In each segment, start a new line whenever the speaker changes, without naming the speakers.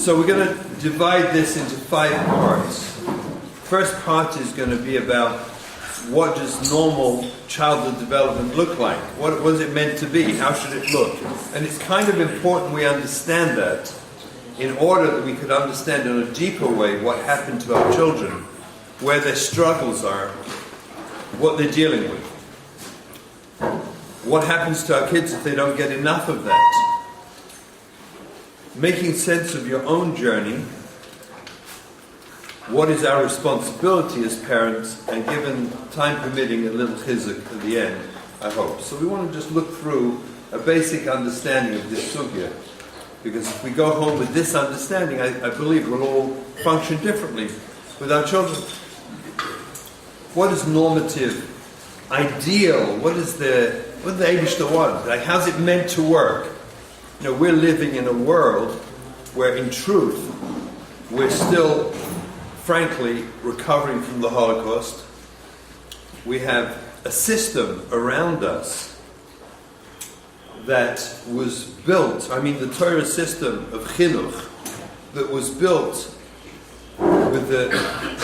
So we're going to divide this into 5 parts. First part is going to be about what does normal childhood development look like? What is it meant to be? How should it look? And it's kind of important we understand that in order that we could understand in a deeper way what happened to our children, where their struggles are, what they're dealing with. What happens to our kids if they don't get enough of that? Making sense of your own journey. What is our responsibility as parents, and given time permitting, a little chizuk at the end, I hope. So we want to just look through a basic understanding of this sugya, because if we go home with this understanding, I believe we'll all function differently with our children. What is normative, ideal? What does the Eibishter want? Like, how's it meant to work? You know, we're living in a world where, in truth, we're still, frankly, recovering from the Holocaust. We have a system around us that was built, the Torah system of chinuch, that was built with the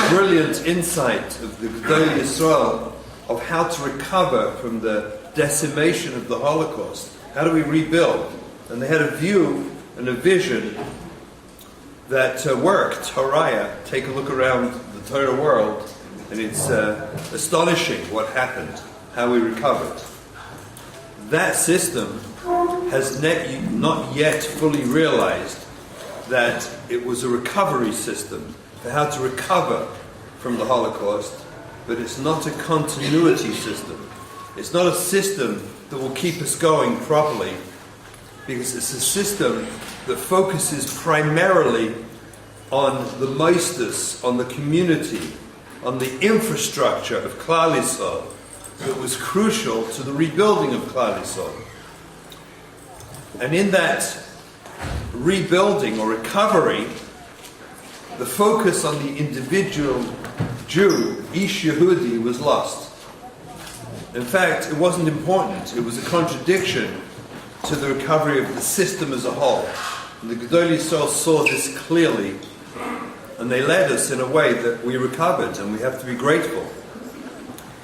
brilliant insight of the Gedolei Yisrael of how to recover from the decimation of the Holocaust. How do we rebuild? And they had a view and a vision that worked. Haraya, take a look around the Torah world, and it's astonishing what happened, how we recovered. That system has not yet fully realized that it was a recovery system for how to recover from the Holocaust, but it's not a continuity system. It's not a system that will keep us going properly, because it's a system that focuses primarily on the moistus, on the community, on the infrastructure of Klal Yisrael that was crucial to the rebuilding of Klal Yisrael. And in that rebuilding or recovery, the focus on the individual Jew, Ish Yehudi, was lost. In fact, it wasn't important. It was a contradiction to the recovery of the system as a whole. And the Gedolei Yisrael saw this clearly, and they led us in a way that we recovered, and we have to be grateful.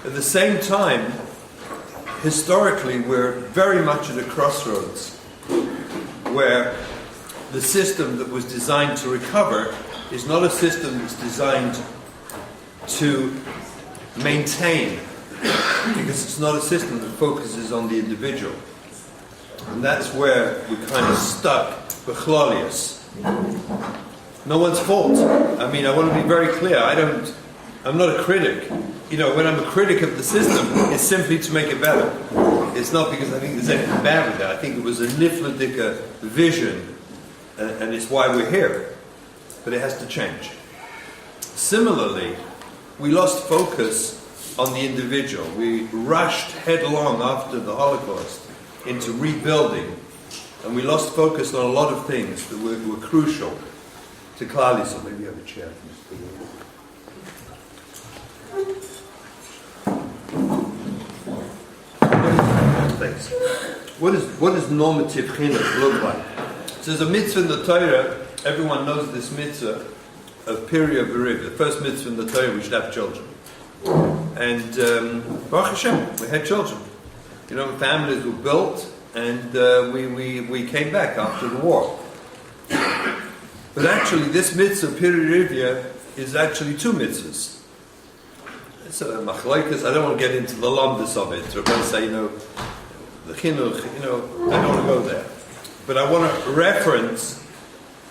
At the same time, historically, we're very much at a crossroads where the system that was designed to recover is not a system that's designed to maintain, because it's not a system that focuses on the individual. And that's where we're kind of stuck, bechlalius. No one's fault. I want to be very clear. I'm not a critic. When I'm a critic of the system, it's simply to make it better. It's not because I think there's anything bad with that. I think it was a nifladika vision, and it's why we're here. But it has to change. Similarly, we lost focus on the individual. We rushed headlong after the Holocaust into rebuilding, and we lost focus on a lot of things that were crucial to Klal Yisrael. Maybe you have a chair. Thanks. What does normative chinuch look like? So there's a mitzvah in the Torah. Everyone knows this mitzvah of Piri B'Riv. The first mitzvah in the Torah, we should have children. And Baruch Hashem, we had children. Families were built, and we came back after the war. But actually, this mitzvah, Piri Rivya, is actually 2 mitzvahs. It's a machlokes. I don't want to get into the lamdas of it. Or say, the chinuch, I don't want to go there. But I want to reference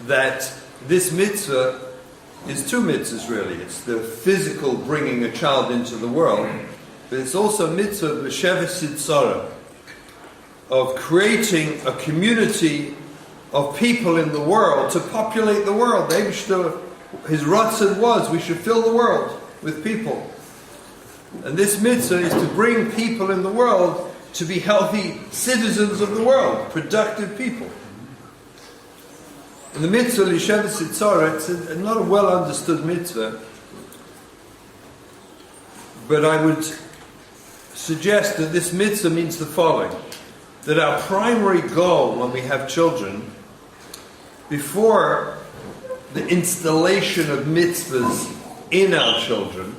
that this mitzvah is 2 mitzvahs, really. It's the physical bringing a child into the world, but it's also a mitzvah of l'sheves sitzara, of creating a community of people in the world to populate the world. His ratzon was we should fill the world with people. And this mitzvah is to bring people in the world to be healthy citizens of the world, productive people. And the mitzvah l'sheves sitzara, it's not a well understood mitzvah, but I would suggest that this mitzvah means the following: that our primary goal when we have children, before the installation of mitzvahs in our children,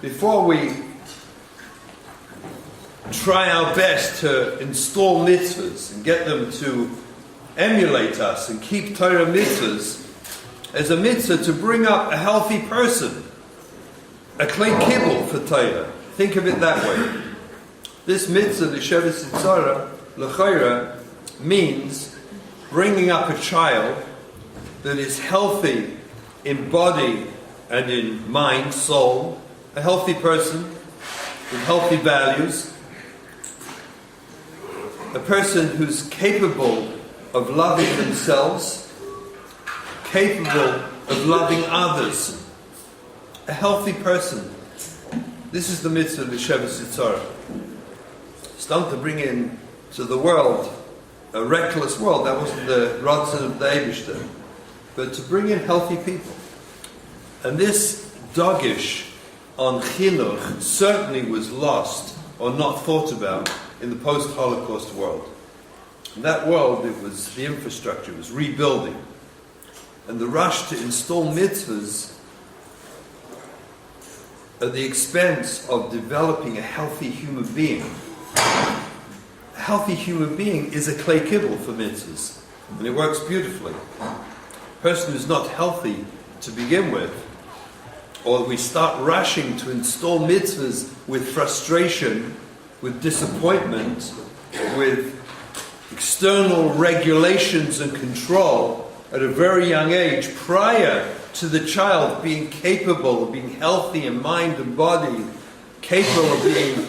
before we try our best to install mitzvahs and get them to emulate us and keep Torah mitzvahs, as a mitzvah to bring up a healthy person, a klei kibbul for Torah. Think of it that way. This mitzvah, the Shevis Yitzhara, l'chayra, means bringing up a child that is healthy in body and in mind, soul, a healthy person with healthy values, a person who's capable of loving themselves, capable of loving others, a healthy person. This is the mitzvah of the Shevis Yitzhara. It's not to bring in to the world a reckless world. That wasn't the Ratzon of the Eibishter. But to bring in healthy people. And this dogish on chinuch certainly was lost or not thought about in the post-Holocaust world. In that world, it was the infrastructure, it was rebuilding. And the rush to install mitzvahs at the expense of developing a healthy human being. A healthy human being is a klei kibbul for mitzvahs, and it works beautifully. A person who's not healthy to begin with, or we start rushing to install mitzvahs with frustration, with disappointment, with external regulations and control at a very young age, prior to the child being capable of being healthy in mind and body, capable of being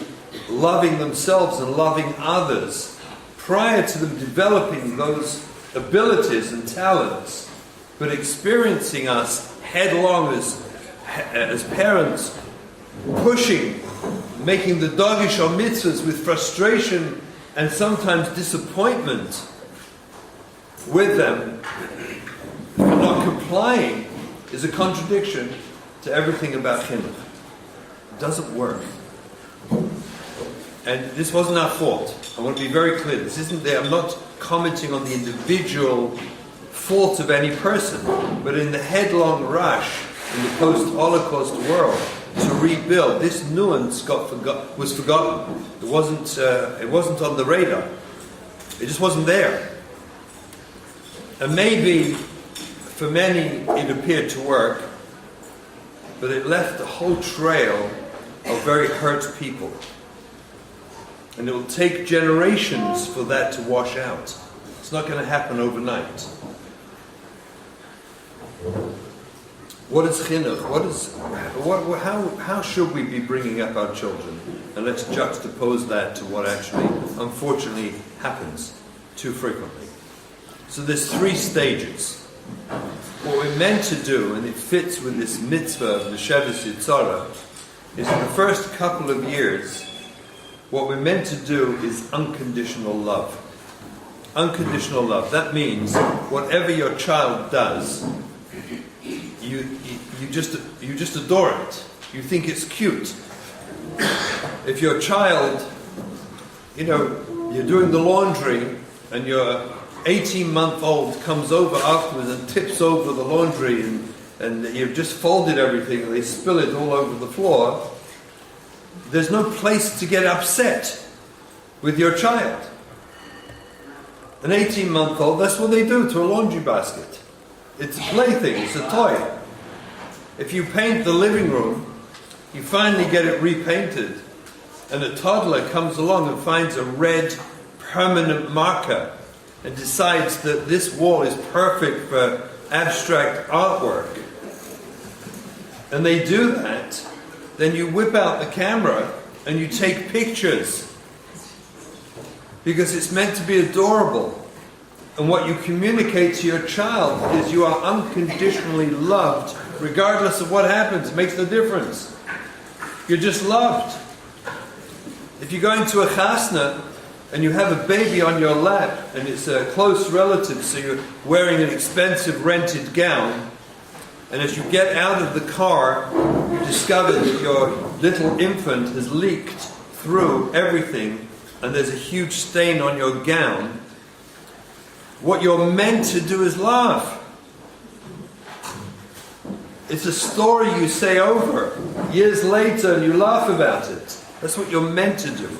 loving themselves and loving others, prior to them developing those abilities and talents, but experiencing us headlong as parents, pushing, making the dogish on mitzvahs with frustration and sometimes disappointment with them for not complying, is a contradiction to everything about chinuch. It doesn't work. And this wasn't our fault. I want to be very clear. This isn't there. I'm not commenting on the individual fault of any person, but in the headlong rush in the post-Holocaust world to rebuild, this nuance was forgotten. It wasn't on the radar. It just wasn't there. And maybe for many it appeared to work, but it left a whole trail of very hurt people. And it will take generations for that to wash out. It's not going to happen overnight. What is chinuch? How should we be bringing up our children? And let's juxtapose that to what actually, unfortunately, happens too frequently. So there's 3 stages. What we're meant to do, and it fits with this mitzvah of the Shevis Yitzhara, is in the first couple of years, what we're meant to do is unconditional love. Unconditional love. That means whatever your child does, you just adore it. You think it's cute. If your child, you're doing the laundry and your 18-month-old comes over afterwards and tips over the laundry and you've just folded everything and they spill it all over the floor, there's no place to get upset with your child. An 18-month-old, that's what they do to a laundry basket. It's a plaything, it's a toy. If you paint the living room, you finally get it repainted, and a toddler comes along and finds a red permanent marker and decides that this wall is perfect for abstract artwork, and they do that, then you whip out the camera and you take pictures because it's meant to be adorable. And what you communicate to your child is you are unconditionally loved regardless of what happens. It makes no difference. You're just loved. If you go into a chasna and you have a baby on your lap and it's a close relative, so you're wearing an expensive rented gown, and as you get out of the car, you discover that your little infant has leaked through everything and there's a huge stain on your gown. What you're meant to do is laugh. It's a story you say over years later and you laugh about it. That's what you're meant to do.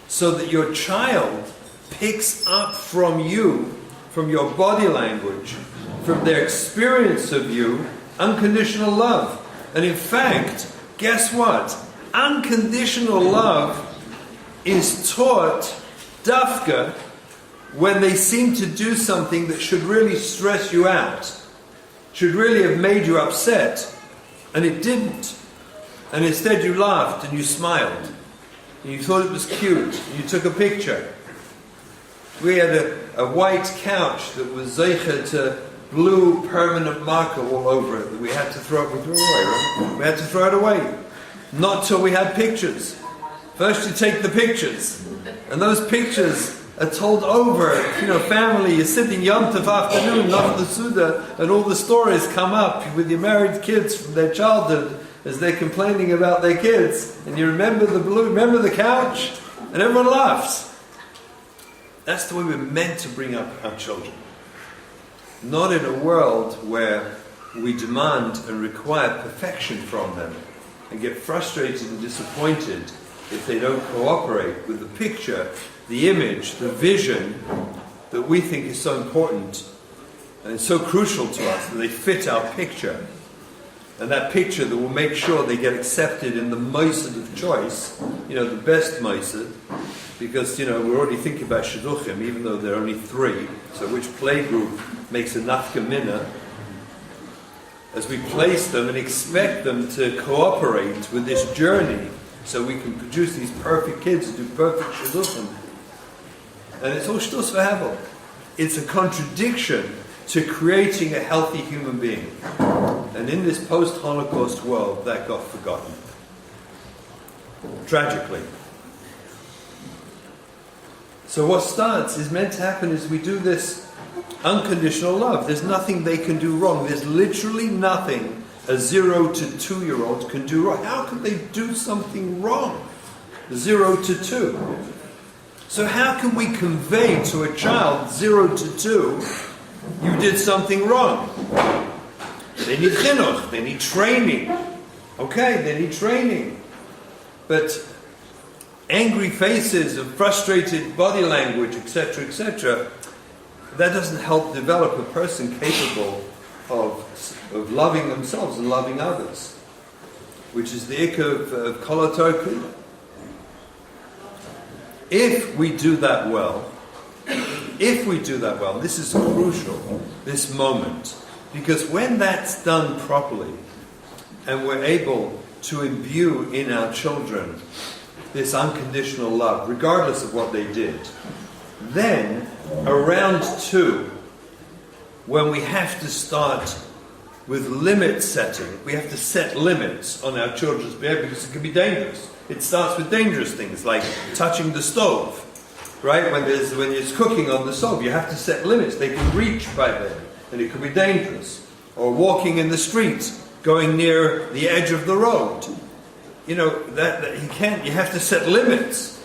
So that your child picks up from you, from your body language, from their experience of you, unconditional love. And in fact, guess what? Unconditional love is taught dafka when they seem to do something that should really stress you out, should really have made you upset, and it didn't. And instead you laughed and you smiled, and you thought it was cute, and you took a picture. We had a white couch that was zeicher to blue permanent marker all over it that we had to throw it away, right? We had to throw it away. Not till we had pictures. First you take the pictures, and those pictures are told over, family, you're sitting Yom Tov afternoon, not the Suda, and all the stories come up with your married kids from their childhood as they're complaining about their kids, and you remember the couch, and everyone laughs. That's the way we're meant to bring up our children. Not in a world where we demand and require perfection from them and get frustrated and disappointed if they don't cooperate with the picture, the image, the vision that we think is so important and it's so crucial to us that they fit our picture. And that picture that will make sure they get accepted in the moisad of choice, the best moisad, because, we're already thinking about shidduchim, even though there are only 3, so which playgroup makes a nafka mina, as we place them and expect them to cooperate with this journey so we can produce these perfect kids and do perfect shidduchim. And it's all shtus v'havel. It's a contradiction to creating a healthy human being. And in this post-Holocaust world, that got forgotten. Tragically. So what is meant to happen is we do this unconditional love. There's nothing they can do wrong. There's literally nothing a 0 to 2-year-old can do wrong. How can they do something wrong? 0 to 2. So how can we convey to a child 0 to 2, you did something wrong? They need chinuch, they need training. Okay, they need training. But angry faces and frustrated body language, etc., that doesn't help develop a person capable of loving themselves and loving others, which is the ikka of kol haTorah. If we do that well, this is crucial, this moment, because when that's done properly, and we're able to imbue in our children this unconditional love, regardless of what they did, then around 2, when we have to start with limit setting, we have to set limits on our children's behavior because it can be dangerous. It starts with dangerous things like touching the stove, right? When it's cooking on the stove, you have to set limits. They can reach by then, and it can be dangerous. Or walking in the street, going near the edge of the road. That you can't. You have to set limits.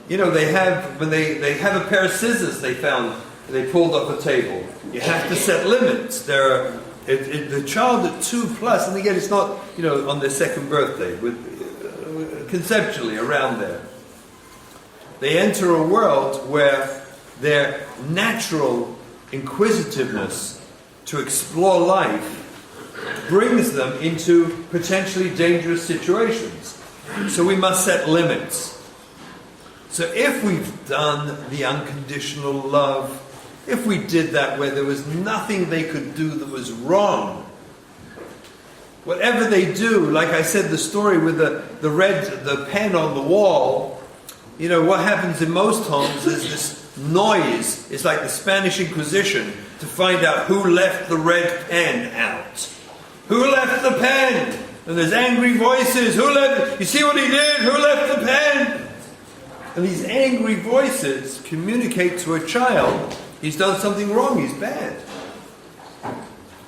They have when they have a pair of scissors they found they pulled off a table. You have to set limits. The child at 2+, and again, it's not on their second birthday. Conceptually around there, they enter a world where their natural inquisitiveness to explore life brings them into potentially dangerous situations. So we must set limits. So if we've done the unconditional love, if we did that where there was nothing they could do that was wrong, whatever they do, like I said, the story with the pen on the wall, what happens in most homes is this noise. It's like the Spanish Inquisition to find out who left the red pen out. Who left the pen? And there's angry voices. Who left? You see what he did? Who left the pen? And these angry voices communicate to a child, he's done something wrong, he's bad.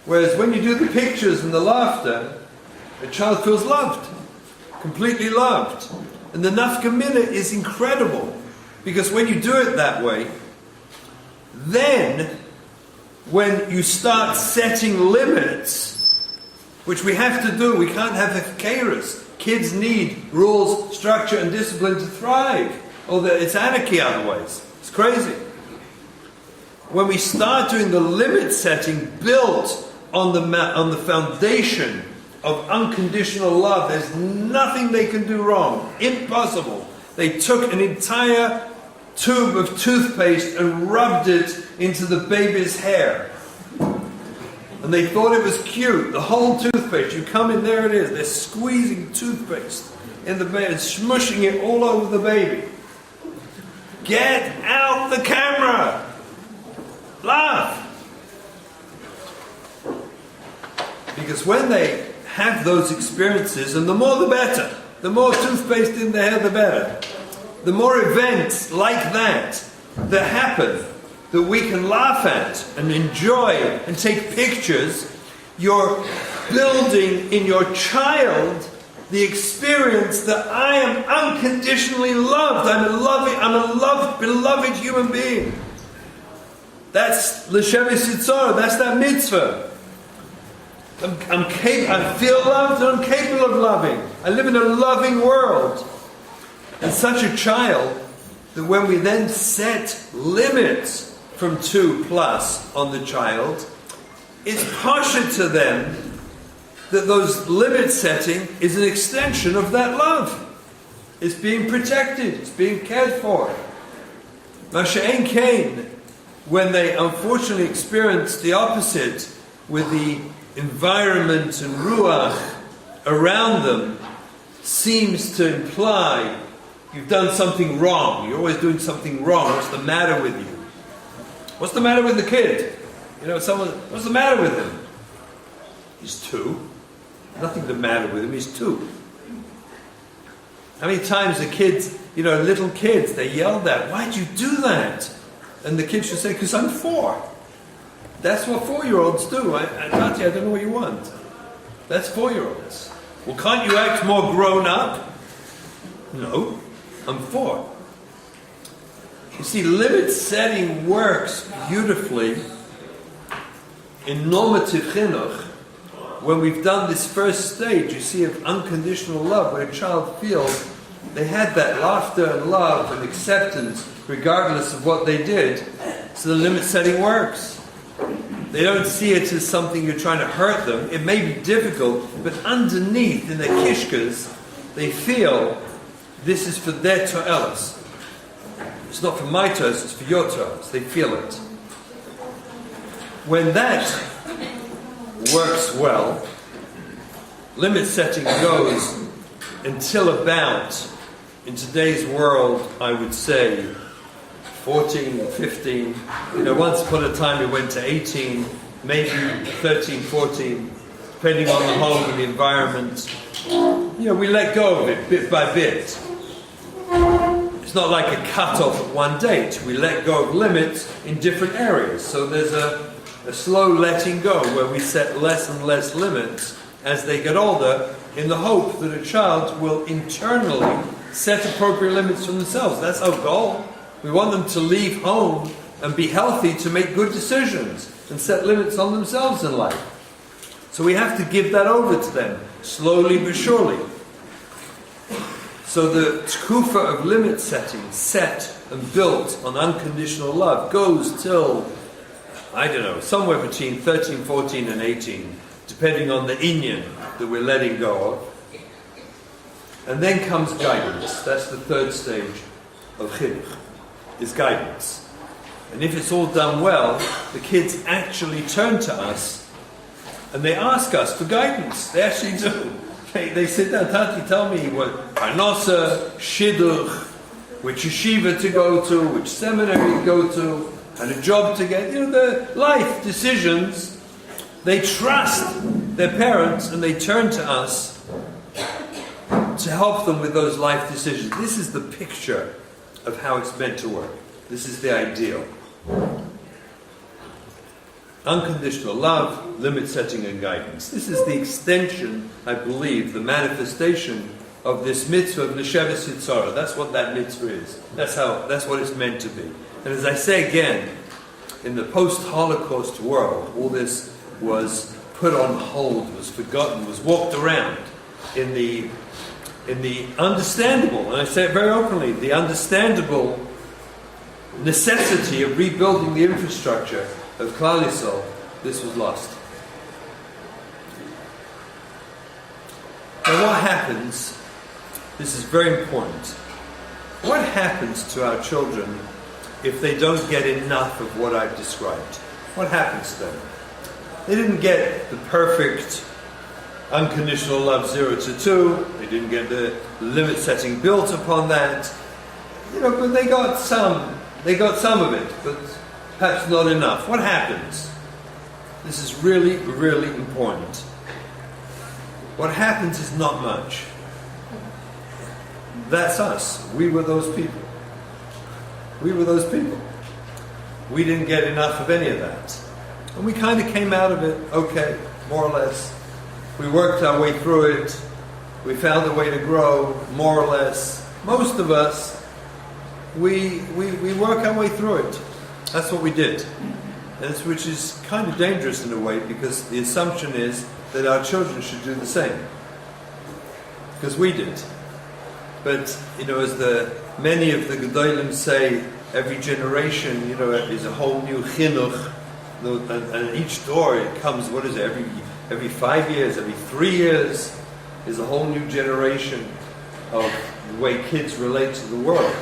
Whereas when you do the pictures and the laughter, a child feels loved, completely loved. And the nafka mina is incredible, because when you do it that way, then when you start setting limits, which we have to do. We can't have chaos. Kids need rules, structure, and discipline to thrive. Or it's anarchy otherwise. It's crazy. When we start doing the limit setting built on the foundation of unconditional love, there's nothing they can do wrong. Impossible. They took an entire tube of toothpaste and rubbed it into the baby's hair. And they thought it was cute. The whole toothpaste. You come in, there it is. They're squeezing toothpaste in the baby and smushing it all over the baby. Get out the camera! Laugh! Because when they have those experiences, and the more the better, the more toothpaste in the hair the better, the more events like that happen, that we can laugh at and enjoy and take pictures, you're building in your child the experience that I am unconditionally loved. I'm a loved, beloved human being. That's l'sheves yitzhar, that's that mitzvah. I feel loved and I'm capable of loving. I live in a loving world. And such a child, that when we then set limits from 2+ on the child, it's partial to them that those limit setting is an extension of that love. It's being protected, it's being cared for. Masha'en Kain, when they unfortunately experience the opposite with the environment and ruach around them, seems to imply you've done something wrong. You're always doing something wrong. What's the matter with you? What's the matter with the kid? What's the matter with him? He's 2. Nothing the matter with him. He's 2. How many times the kids, little kids, they yelled at, why'd you do that? And the kid should say, because I'm 4. That's what 4-year-olds do. Tati, I don't know what you want. That's 4-year-olds. Well, can't you act more grown up? No, I'm 4. You see, limit setting works beautifully in normative chinuch. When we've done this first stage, you see, of unconditional love, where a child feels they had that laughter and love and acceptance regardless of what they did, so the limit setting works. They don't see it as something you're trying to hurt them. It may be difficult, but underneath, in their kishkas, they feel this is for their to'elas. It's not for my to'elas, it's for your to'elas. They feel it. When that works well, limit setting goes until about, in today's world, I would say, 14, 15. Once upon a time it went to 18, maybe 13, 14, depending on the home and the environment. We let go of it bit by bit. It's not like a cut-off at one date. We let go of limits in different areas. So there's a slow letting go where we set less and less limits as they get older, in the hope that a child will internally set appropriate limits for themselves. That's our goal. We want them to leave home and be healthy, to make good decisions and set limits on themselves in life. So we have to give that over to them, slowly but surely. So the tkufa of limit setting, set and built on unconditional love, goes till, somewhere between 13, 14 and 18, depending on the inyan that we're letting go of. And then comes guidance. That's the third stage of chinuch, is guidance. And if it's all done well, the kids actually turn to us and they ask us for guidance. They actually do. They sit down, Tati, tell me what parnasa, shidduch, which yeshiva to go to, which seminary to go to, and a job to get, the life decisions. They trust their parents and they turn to us to help them with those life decisions. This is the picture of how it's meant to work. This is the ideal. Unconditional love, limit setting and guidance. This is the extension, I believe, the manifestation of this mitzvah of l'sheves yitzhara. That's what that mitzvah is. That's what it's meant to be. And as I say again, in the post-Holocaust world, all this was put on hold, was forgotten, was walked around in the understandable, and I say it very openly, the understandable necessity of rebuilding the infrastructure of Klal Yisrael, this was lost. Now what happens, this is very important, what happens to our children if they don't get enough of what I've described? What happens to them? They didn't get the perfect unconditional love 0 to 2, they didn't get the limit setting built upon that, but they got some of it, but perhaps not enough. What happens? This is really, really important. What happens is not much. That's us. We were those people. We were those people. We didn't get enough of any of that. And we kind of came out of it okay, more or less. We worked our way through it. We found a way to grow, more or less. Most of us, we work our way through it. That's what we did. Which is kind of dangerous in a way, because the assumption is that our children should do the same. Because we did. But, as many of the Gedolim say, every generation, is a whole new chinuch. And each door, it comes, every 5 years, every 3 years, is a whole new generation of the way kids relate to the world.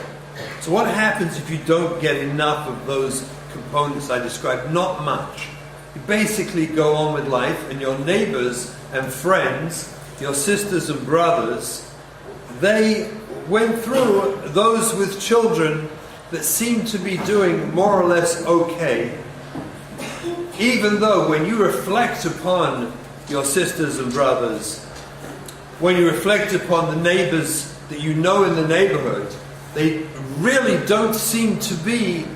So what happens if you don't get enough of those components I described? Not much. You basically go on with life, and your neighbors and friends, your sisters and brothers, they went through, those with children that seem to be doing more or less okay, even though when you reflect upon your sisters and brothers, when you reflect upon the neighbors that you know in the neighborhood, they really don't seem to be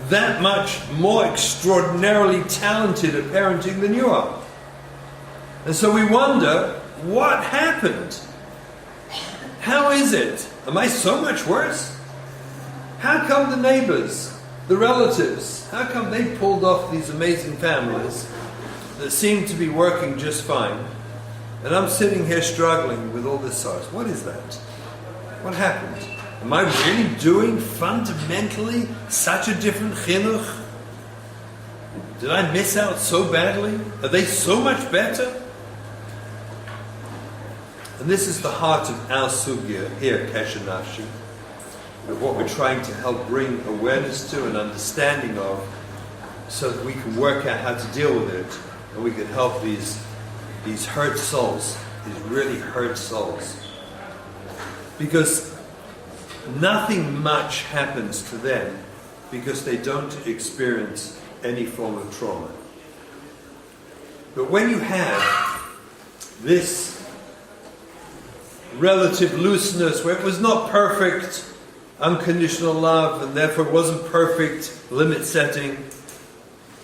that much more extraordinarily talented at parenting than you are. And so we wonder, what happened? How is it? Am I so much worse? How come the neighbors, the relatives, how come they pulled off these amazing families that seem to be working just fine, and I'm sitting here struggling with all this sorrow? What is that? What happened? Am I really doing fundamentally such a different chinuch? Did I miss out so badly? Are they so much better? And this is the heart of our sugya here, Kesher Nafshi, of what we're trying to help bring awareness to and understanding of, so that we can work out how to deal with it, and we can help these hurt souls, these really hurt souls. Because nothing much happens to them because they don't experience any form of trauma. But when you have this relative looseness, where it was not perfect unconditional love, and therefore it wasn't perfect limit setting,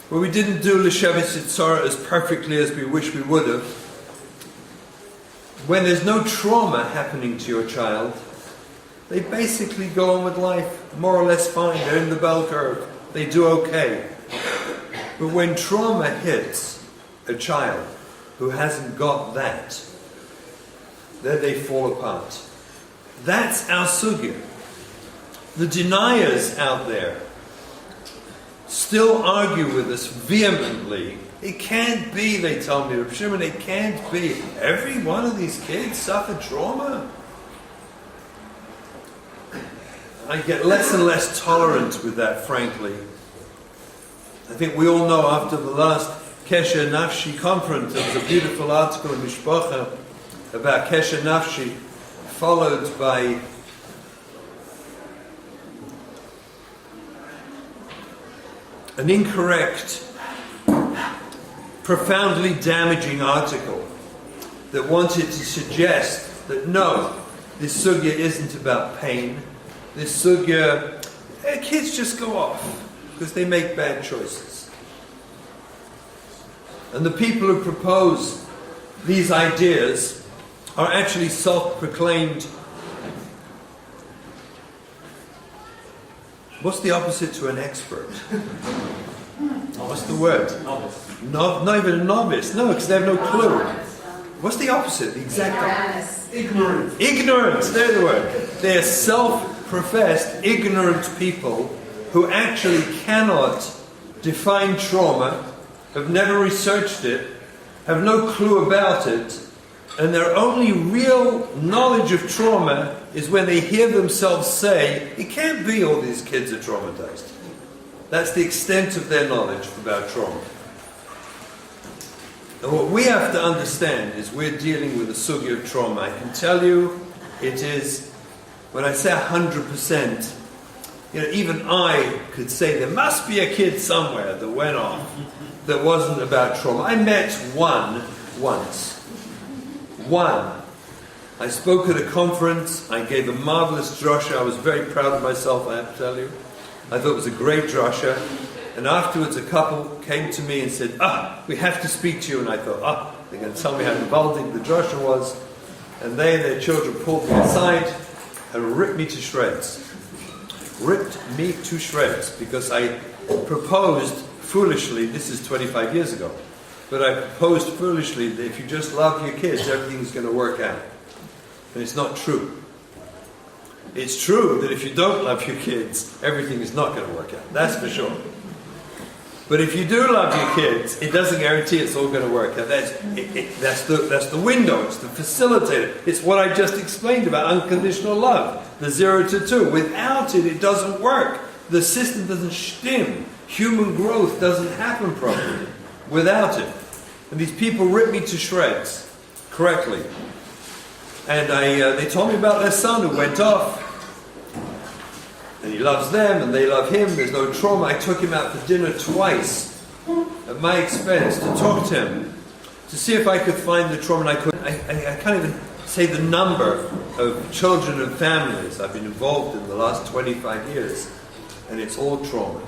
where we didn't do L'Shevet Yitzhara as perfectly as we wish we would have, when there's no trauma happening to your child, they basically go on with life more or less fine. They're in the bell curve. They do okay. But when trauma hits a child who hasn't got that, then they fall apart. That's our sugya. The deniers out there still argue with us vehemently. It can't be, they tell me, Rabbi Shimon, it can't be. Every one of these kids suffered trauma. I get less and less tolerant with that, frankly. I think we all know after the last Kesher Nafshi conference, there was a beautiful article in Mishpacha about Kesher Nafshi, followed by an incorrect, profoundly damaging article that wanted to suggest that no, this sugya isn't about pain. This sugya, kids just go off because they make bad choices. And the people who propose these ideas are actually self-proclaimed. What's the opposite to an expert? What's the word?
Novice.
Not even a novice. No, because they have no clue. What's the opposite? The exact opposite?
Ignorant.
Ignorance. There's the word. They're self-professed ignorant people who actually cannot define trauma, have never researched it, have no clue about it, and their only real knowledge of trauma is when they hear themselves say, it can't be all these kids are traumatized. That's the extent of their knowledge about trauma. And what we have to understand is we're dealing with a sugya of trauma. I can tell you it is, when I say 100%, even I could say there must be a kid somewhere that went off that wasn't about trauma. I met one once. One. I spoke at a conference. I gave a marvelous drasha. I was very proud of myself, I have to tell you. I thought it was a great drasha. And afterwards a couple came to me and said, we have to speak to you. And I thought, they're going to tell me how involving the drasha was. And they and their children pulled me aside and ripped me to shreds. Ripped me to shreds because I proposed foolishly, this is 25 years ago, but I proposed foolishly that if you just love your kids, everything's going to work out. And it's not true. It's true that if you don't love your kids, everything is not going to work out. That's for sure. But if you do love your kids, it doesn't guarantee it's all going to work out. That's the window, it's the facilitator. It's what I just explained about unconditional love, the 0 to 2. Without it, it doesn't work. The system doesn't stim. Human growth doesn't happen properly without it. And these people ripped me to shreds, correctly. And they told me about their son who went off. And he loves them and they love him. There's no trauma. I took him out for dinner twice at my expense to talk to him, to see if I could find the trauma. And I couldn't. I can't even say the number of children and families I've been involved in the last 25 years. And it's all trauma.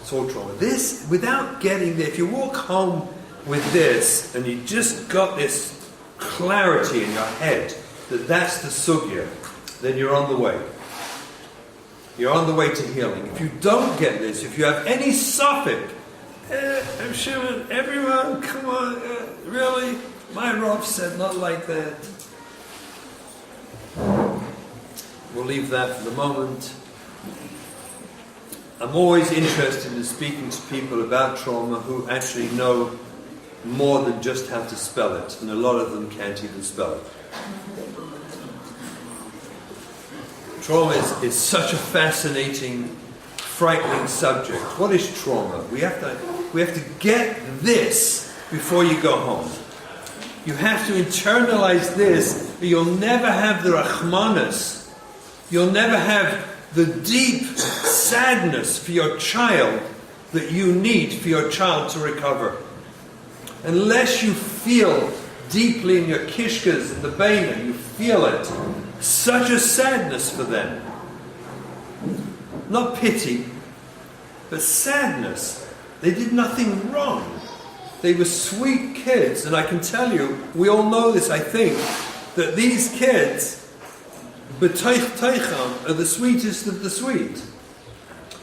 It's all trauma. This, without getting there, if you walk home with this and you just got this clarity in your head that that's the sugya, then you're on the way. You're on the way to healing. If you don't get this, if you have any suffix, I'm sure everyone, come on, really? My Rav said not like that. We'll leave that for the moment. I'm always interested in speaking to people about trauma who actually know more than just how to spell it, and a lot of them can't even spell it. Trauma is such a fascinating, frightening subject. What is trauma? We have to get this before you go home. You have to internalize this, or you'll never have the rachmanas. You'll never have the deep sadness for your child that you need for your child to recover. Unless you feel deeply in your kishkas, in the beina, you feel it. Such a sadness for them. Not pity, but sadness. They did nothing wrong. They were sweet kids, and I can tell you, we all know this, I think, that these kids, b'toich teicham, are the sweetest of the sweet.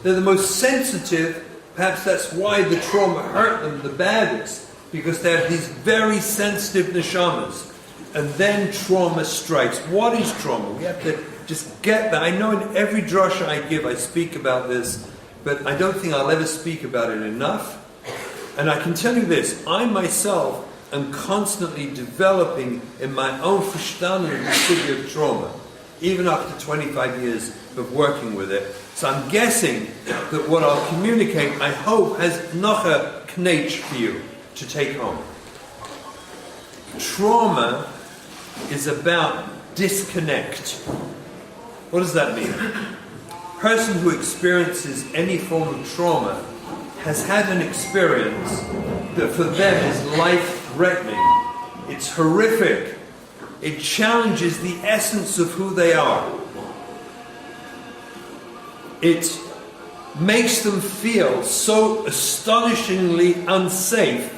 They're the most sensitive. Perhaps that's why the trauma hurt them the baddest, because they have these very sensitive neshamas. And then trauma strikes. What is trauma? We have to just get that. I know in every drasha I give, I speak about this, but I don't think I'll ever speak about it enough. And I can tell you this, I myself am constantly developing in my own verstanden of the sugya of trauma, even after 25 years of working with it. So I'm guessing that what I'll communicate, I hope, has noch a knetch for you to take home. Trauma is about disconnect. What does that mean? A person who experiences any form of trauma has had an experience that for them is life-threatening. It's horrific. It challenges the essence of who they are. It makes them feel so astonishingly unsafe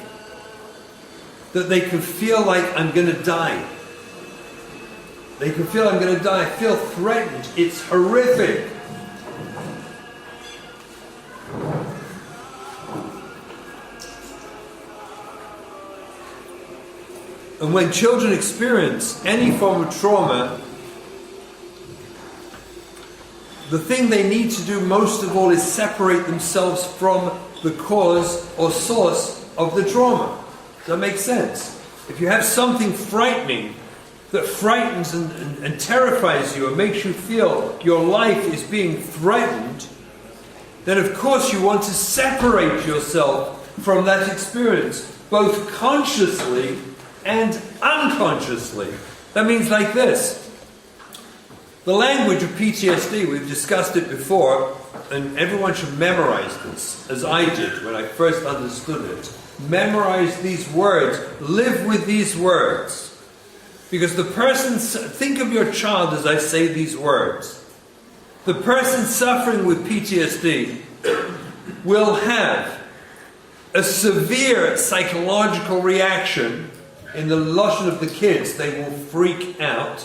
that they can feel like, I'm going to die. They can feel, I'm going to die. I feel threatened. It's horrific. And when children experience any form of trauma, the thing they need to do most of all is separate themselves from the cause or source of the trauma. Does that make sense? If you have something frightening that frightens and terrifies you and makes you feel your life is being threatened, then of course you want to separate yourself from that experience, both consciously and unconsciously. That means like this. The language of PTSD, we've discussed it before, and everyone should memorize this, as I did when I first understood it. Memorize these words. Live with these words. Because the person, think of your child as I say these words. The person suffering with PTSD will have a severe psychological reaction. In the lashon of the kids, they will freak out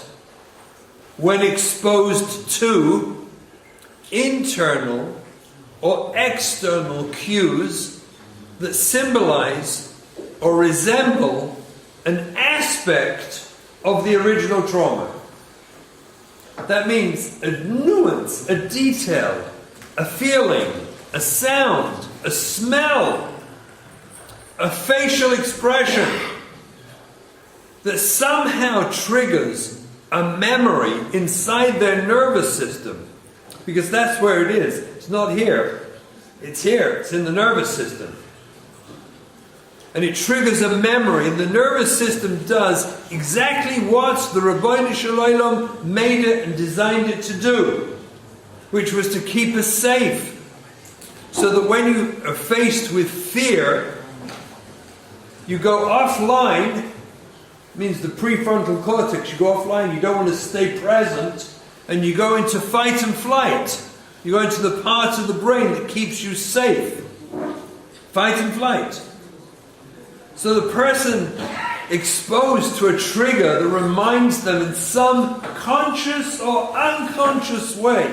when exposed to internal or external cues that symbolize or resemble an aspect of the original trauma. That means a nuance, a detail, a feeling, a sound, a smell, a facial expression that somehow triggers a memory inside their nervous system. Because that's where it is. It's not here. It's here. It's in the nervous system. And it triggers a memory. And the nervous system does exactly what the Rabbi Shimon made it and designed it to do. Which was to keep us safe. So that when you are faced with fear, you go offline. Means the prefrontal cortex, you go offline, you don't want to stay present, and you go into fight and flight. You go into the part of the brain that keeps you safe. Fight and flight. So the person exposed to a trigger that reminds them in some conscious or unconscious way,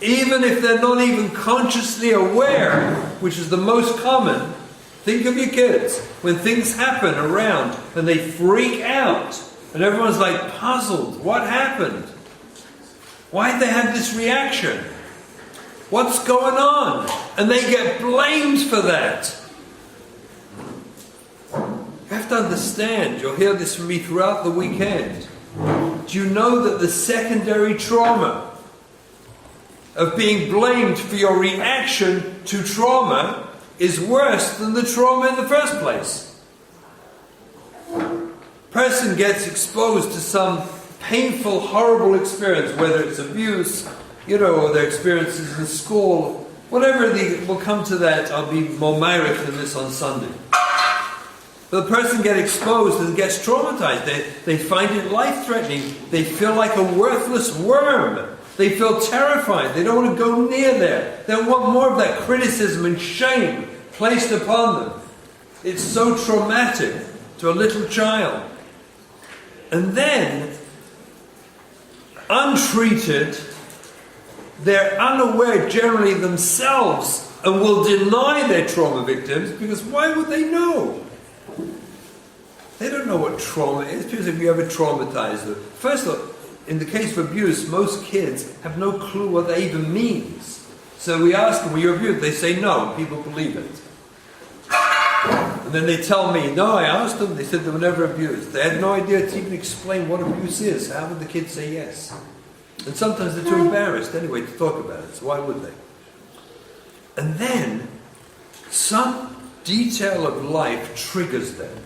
even if they're not even consciously aware, which is the most common. Think of your kids, when things happen around and they freak out and everyone's like puzzled. What happened? Why did they have this reaction? What's going on? And they get blamed for that. You have to understand, you'll hear this from me throughout the weekend. Do you know that the secondary trauma of being blamed for your reaction to trauma is worse than the trauma in the first place? Person gets exposed to some painful, horrible experience, whether it's abuse, or their experiences in school, whatever. We'll come to that. I'll be more myrich than this on Sunday. But the person gets exposed and gets traumatized. They find it life-threatening. They feel like a worthless worm. They feel terrified. They don't want to go near there. They want more of that criticism and shame placed upon them. It's so traumatic to a little child. And then, untreated, they're unaware generally themselves and will deny their trauma victims, because why would they know? They don't know what trauma is, because if you ever traumatized them. First of all, in the case of abuse, most kids have no clue what that even means. So we ask them, were you abused? They say no, and people believe it. And then they tell me, no, I asked them, they said they were never abused. They had no idea to even explain what abuse is. How would the kids say yes? And sometimes they're too embarrassed anyway to talk about it, so why would they? And then, some detail of life triggers them.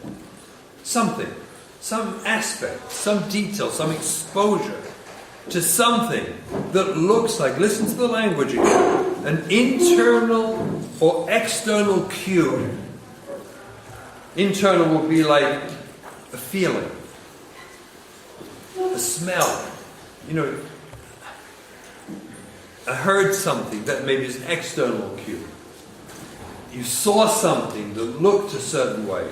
Something. Some aspect, some detail, some exposure to something that looks like, listen to the language again, an internal or external cue. Internal will be like a feeling, a smell. I heard something that maybe is an external cue. You saw something that looked a certain way.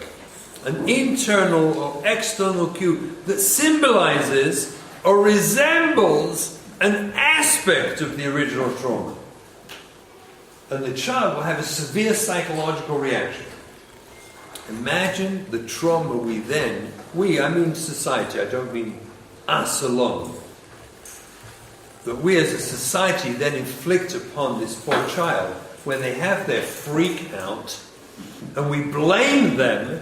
An internal or external cue that symbolizes or resembles an aspect of the original trauma. And the child will have a severe psychological reaction. Imagine the trauma I mean society, I don't mean us alone, that we as a society then inflict upon this poor child when they have their freak out, and we blame them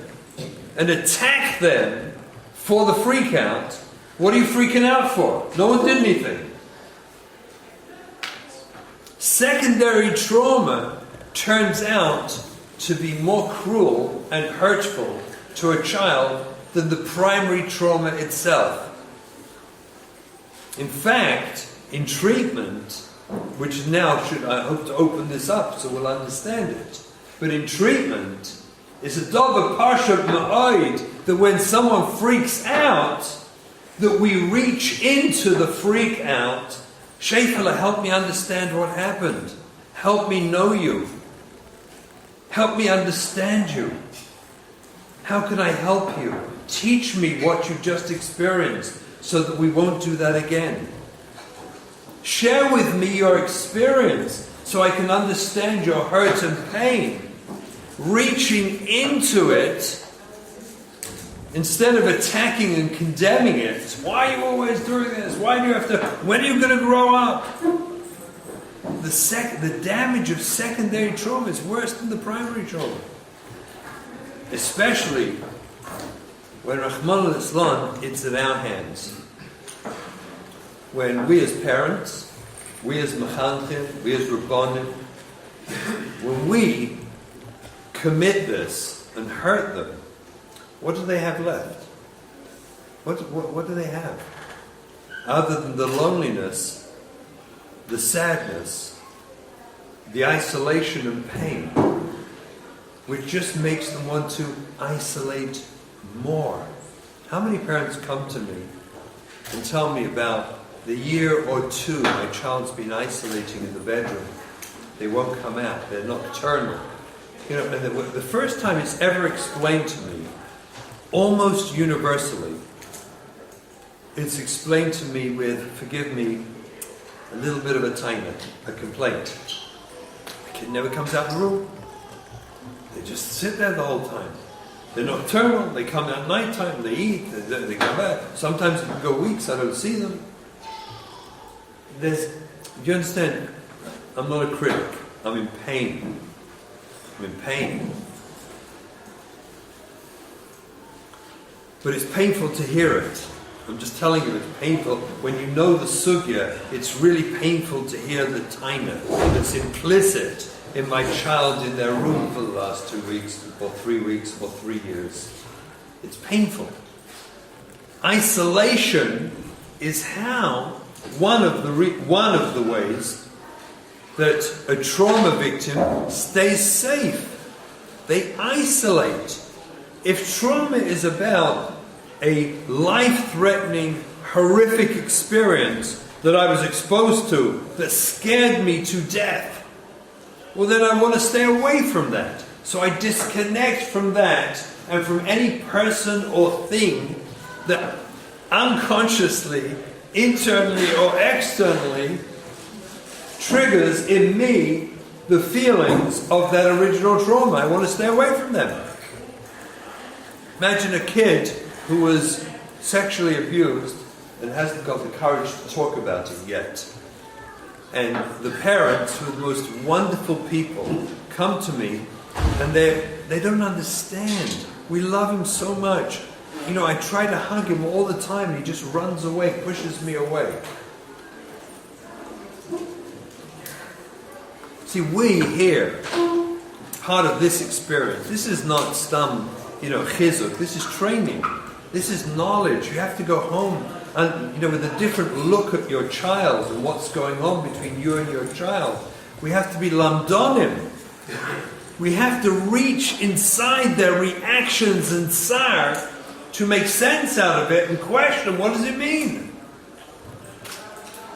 and attack them for the freak out. What are you freaking out for? No one did anything. Secondary trauma turns out to be more cruel and hurtful to a child than the primary trauma itself. In fact, in treatment, which now I hope to open this up so we'll understand it, but in treatment, it's a davar parshat ma'od that when someone freaks out, that we reach into the freak out. Sheifela, help me understand what happened. Help me know you. Help me understand you. How can I help you? Teach me what you just experienced so that we won't do that again. Share with me your experience so I can understand your hurt and pain. Reaching into it instead of attacking and condemning it. Why are you always doing this? Why do you have to? When are you going to grow up? The damage of secondary trauma is worse than the primary trauma. Especially when Rahman al-Islam, it's in our hands. When we as parents, we as Mechanchim, we as Rabbanim, when we commit this and hurt them, what do they have left? What do they have? Other than the loneliness, the sadness, the isolation and pain, which just makes them want to isolate more. How many parents come to me and tell me about the year or two my child's been isolating in the bedroom? They won't come out. They're nocturnal. You know, and the first time it's ever explained to me, almost universally, it's explained to me with, forgive me, a little bit of a taina, a complaint. The kid never comes out of the room. They just sit there the whole time. They're nocturnal, they come at night time, they eat, they come back. Sometimes it can go weeks, I don't see them. Do you understand? I'm not a critic. I'm in pain. I'm in pain. But it's painful to hear it. I'm just telling you, it's painful. When you know the sugya, it's really painful to hear the taina that's implicit in my child in their room for the last 2 weeks, or 3 weeks, or 3 years. It's painful. Isolation is how one of the ways that a trauma victim stays safe. They isolate. If trauma is about a life-threatening, horrific experience that I was exposed to that scared me to death, well then I want to stay away from that. So I disconnect from that and from any person or thing that unconsciously, internally or externally, triggers in me the feelings of that original trauma. I want to stay away from them. Imagine a kid who was sexually abused and hasn't got the courage to talk about it yet. And the parents, who are the most wonderful people, come to me and they don't understand. We love him so much. You know, I try to hug him all the time and he just runs away, pushes me away. See, we here, part of this experience, this is not some, chizuk, this is training. This is knowledge. You have to go home and, with a different look at your child and what's going on between you and your child. We have to be lamdonim. We have to reach inside their reactions and tsar to make sense out of it and question, what does it mean?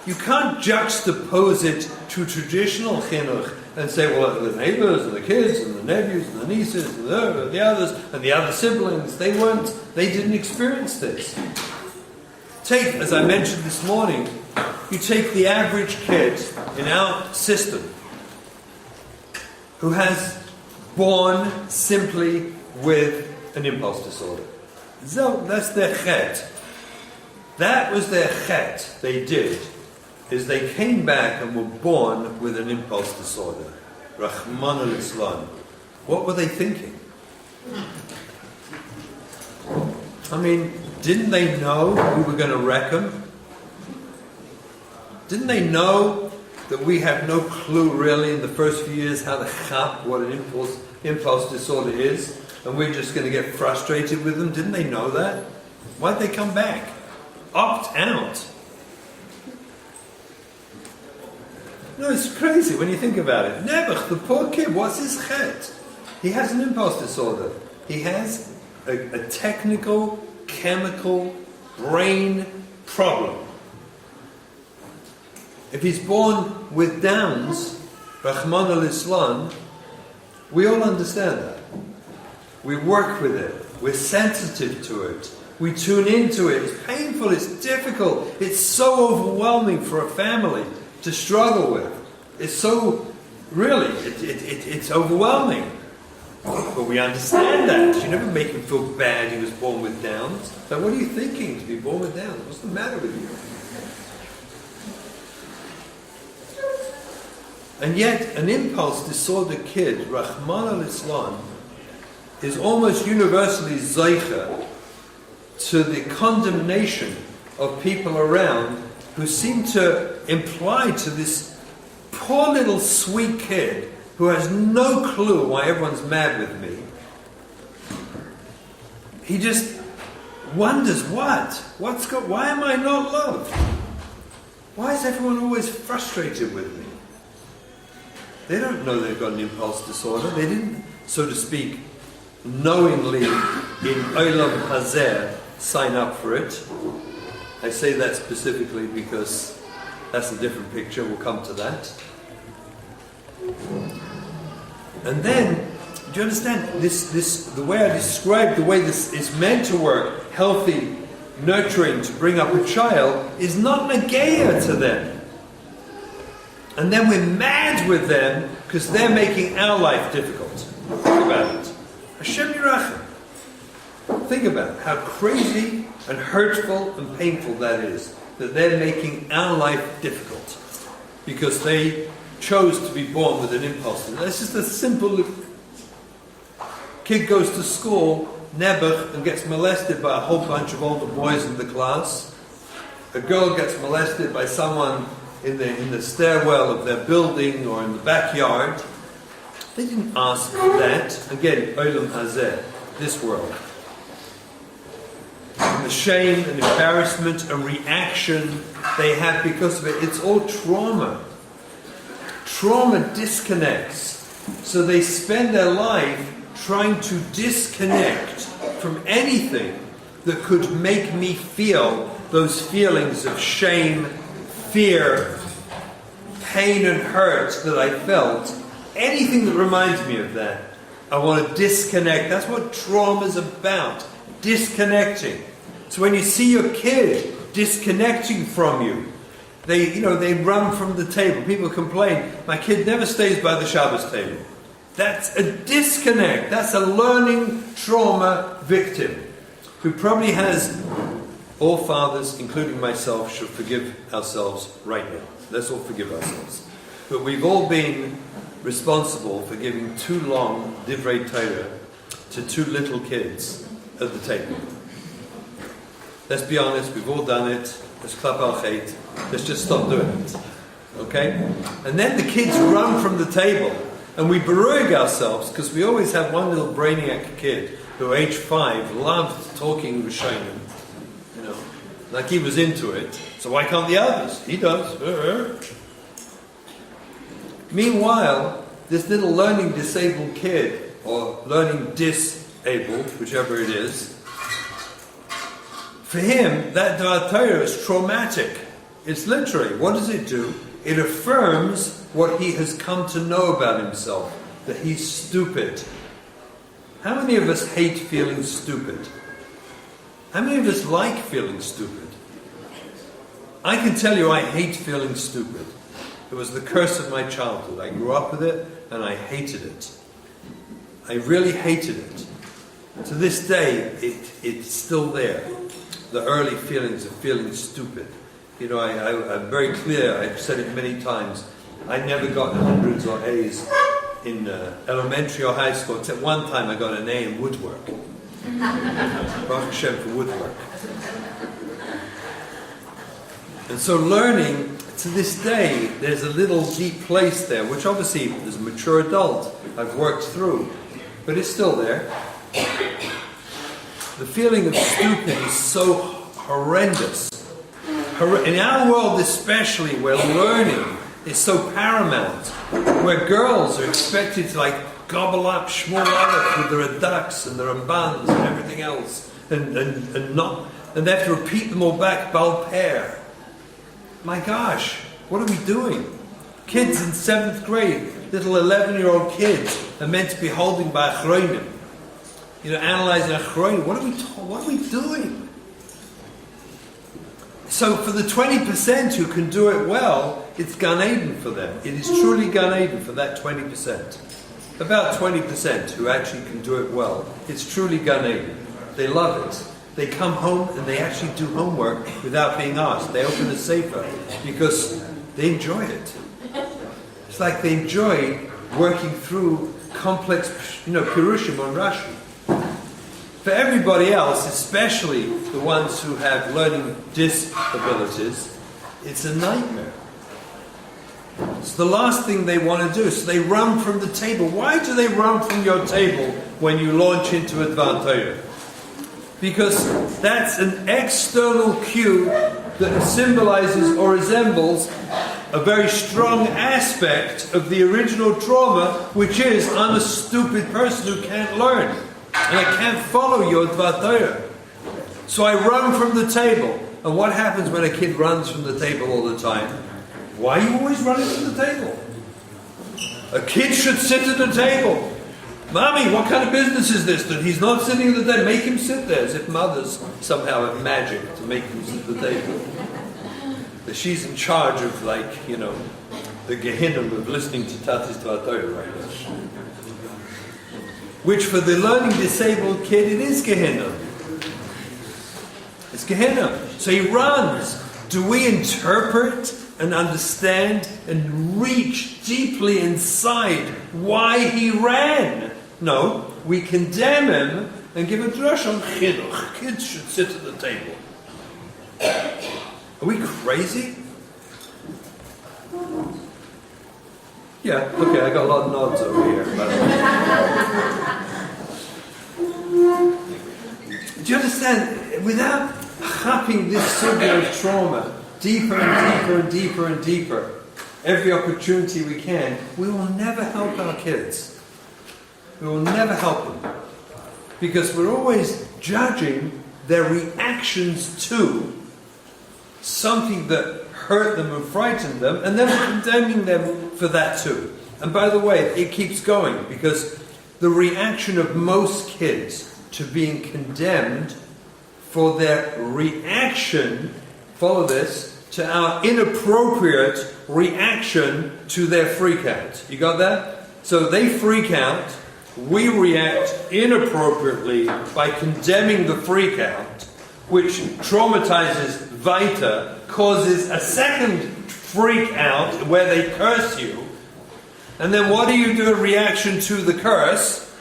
You can't juxtapose it to traditional chinuch and say, well, the neighbors and the kids and the nephews and the nieces and the others and the other siblings, they didn't experience this. Take, as I mentioned this morning, you take the average kid in our system who has born simply with an impulse disorder. So that's their chet. That was their chet. They did, is they came back and were born with an impulse disorder. Rahman al-Islam. What were they thinking? I mean, didn't they know we were going to wreck them? Didn't they know that we have no clue really in the first few years how to chap what an impulse disorder is, and we're just going to get frustrated with them? Didn't they know that? Why'd they come back? Opt out. No, it's crazy when you think about it. Nebuch, the poor kid, what's his chet? He has an impulse disorder. He has a technical, chemical, brain problem. If he's born with Downs, Rahman al-Islam, we all understand that. We work with it. We're sensitive to it. We tune into it. It's painful. It's difficult. It's so overwhelming for a family to struggle with. It's so, really, it's overwhelming. But we understand that. You never make him feel bad he was born with Downs. Like, what are you thinking to be born with Downs? What's the matter with you? And yet, an impulse disorder kid, Rahman al-Islam, is almost universally zeicha to the condemnation of people around who seem to imply to this poor little sweet kid who has no clue why everyone's mad with me. He just wonders, why am I not loved? Why is everyone always frustrated with me? They don't know they've got an impulse disorder. They didn't, so to speak, knowingly in Olam Hazeh sign up for it. I say that specifically because that's a different picture. We'll come to that. And then, do you understand the way I described the way this is meant to work, healthy, nurturing, to bring up a child, is not negaya to them. And then we're mad with them because they're making our life difficult. Think about it. Hashem Yirachem. Think about it, how crazy and hurtful and painful that is, that they're making our life difficult because they chose to be born with an impulse. That's just a simple kid goes to school, Nebuch, and gets molested by a whole bunch of older boys in the class. A girl gets molested by someone in the stairwell of their building or in the backyard. They didn't ask for that. Again, Olam Hazeh, this world. And the shame and embarrassment and reaction they have because of it, it's all trauma. Trauma disconnects. So they spend their life trying to disconnect from anything that could make me feel those feelings of shame, fear, pain and hurt that I felt. Anything that reminds me of that, I want to disconnect. That's what trauma is about. Disconnecting. So when you see your kid disconnecting from you, they run from the table. People complain, my kid never stays by the Shabbos table. That's a disconnect. That's a learning trauma victim who probably has, all fathers, including myself, should forgive ourselves right now. Let's all forgive ourselves. But we've all been responsible for giving too long divrei Torah to too little kids at the table. Let's be honest, we've all done it. Let's clap our chet. Let's just stop doing it. Okay? And then the kids run from the table and we beruig ourselves because we always have one little brainiac kid who, age 5, loved talking Rishonim. Like he was into it. So why can't the others? He does. Meanwhile, this little learning disabled kid, or learning disabled, whichever it is, for him, that Dvar Torah is traumatic. It's literally, what does it do? It affirms what he has come to know about himself, that he's stupid. How many of us hate feeling stupid? How many of us like feeling stupid? I can tell you I hate feeling stupid. It was the curse of my childhood. I grew up with it and I hated it. I really hated it. To this day, it's still there. The early feelings of feeling stupid. You know, I'm very clear, I've said it many times, I never got hundreds or A's in elementary or high school, except one time I got an A in woodwork. Baruch Hashem for woodwork. And so learning, to this day, there's a little deep place there, which obviously, as a mature adult, I've worked through. But it's still there. The feeling of stupid is so horrendous. In our world especially, where learning is so paramount, where girls are expected to gobble up Shmuel Aleph with their ducks and their ambans and everything else, and they have to repeat them all back bal pair. My gosh, what are we doing? Kids in 7th grade, little 11-year-old kids, are meant to be holding by achronim. You know, analyzing achronim. What are we doing? So for the 20% who can do it well, it's Gan Eden for them. It is truly Gan Eden for that 20%. About 20% who actually can do it well. It's truly Gan Eden. They love it. They come home and they actually do homework without being asked. They open a sefer because they enjoy it. It's like they enjoy working through complex, Pirushim on Rashi. For everybody else, especially the ones who have learning disabilities, it's a nightmare. It's the last thing they want to do. So they run from the table. Why do they run from your table when you launch into Advanced Torah? Because that's an external cue that symbolizes or resembles a very strong aspect of the original trauma, which is, I'm a stupid person who can't learn. And I can't follow your Advanced Torah. So I run from the table. And what happens when a kid runs from the table all the time? Why are you always running from the table? A kid should sit at the table. Mommy, what kind of business is this that he's not sitting at the table? Make him sit there, as if mothers somehow have magic to make him sit at the table. That she's in charge of, the Gehinnom of listening to Tati's Torah right now. Which for the learning disabled kid, it is Gehinnom. It's Gehinnom. So he runs. Do we interpret and understand and reach deeply inside why he ran? No, we condemn him and give a drush on chinuch. Kids should sit at the table. Are we crazy? Yeah, okay, I got a lot of nods over here. Do you understand? Without hopping this subject of trauma deeper and deeper and deeper and deeper, every opportunity we can, we will never help our kids. We will never help them. Because we're always judging their reactions to something that hurt them and frightened them, and then we're condemning them for that too. And by the way, it keeps going, because the reaction of most kids to being condemned for their reaction, follow this, to our inappropriate reaction to their freak out. You got that? So they freak out, we react inappropriately by condemning the freak out, which traumatizes weiter, causes a second freak out where they curse you. And then what do you do in reaction to the curse?